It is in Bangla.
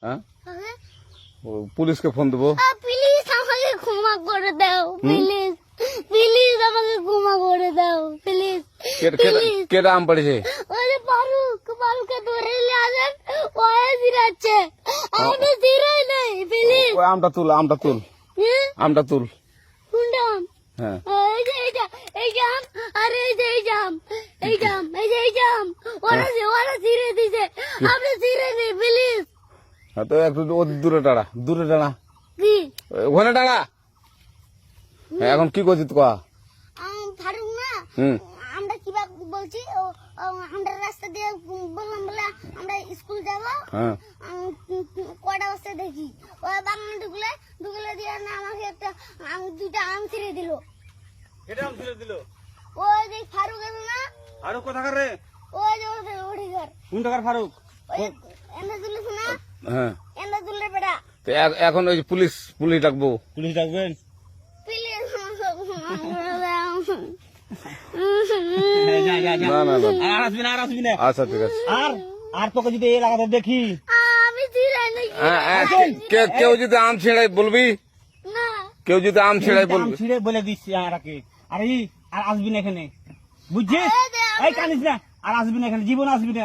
হ্যাঁ পুলিশকে ফোন দেবো। প্লিজ আমাকে ক্ষমা করে দাও, প্লিজ প্লিজ আমাকে ক্ষমা করে দাও, প্লিজ। কেটা আম পড়েছে? ওই যে ফারুককে ধরে নিয়ে আসেন, ও জিরাচ্ছে, আমি জিরাই নাই, প্লিজ। ওই আমটা তুল আমটা তুল কোনটা আম? হ্যাঁ এই যে এই জাম, আরে এই যে এই জাম, এই জাম ওরা জিরে দিছে, আপনি জিরে নেই, প্লিজ। হ্যাঁ তো একটু দূরে দাঁড়া কি ওখানে দাঁড়া। এখন কি করছিস তো? ফারুক না, আমরা কিভাবে বলছি, আমরা রাস্তা দিয়ে বললাম বলে আমরা স্কুল যাবো, কটা বস্তা দেখি ওই বাগানে ঢুকলে দিয়ে না আমাকে একটা দুইটা আম ছিঁড়ে দিল। এটা আম ছিঁড়ে দিল? ওই যে ফারুক এলো না, ফারুক কোথাকার রে? ওই যে ওঠে ঘর, কোন টাকার ফারুক? এনে তুলিস না, হ্যাঁ এনে তুললে বেটা। তো এখন ওই যে পুলিশ ডাকবো। পুলিশ ডাকবেন? প্লিজ আর আসবি না। আচ্ছা ঠিক আছে। আর তোকে যদি এই এলাকাতে দেখি, আমি জিরাই নাকি কেউ যদি আম ছেড়াই বলবি, না, কেউ যদি আম ছেড়াই আম বলবি। ছিঁড়ে বলে দিচ্ছি আর আর আসবি না এখানে, বুঝছিস? এই কানিস না, আর আসবি না এখানে, জীবন আসবি না।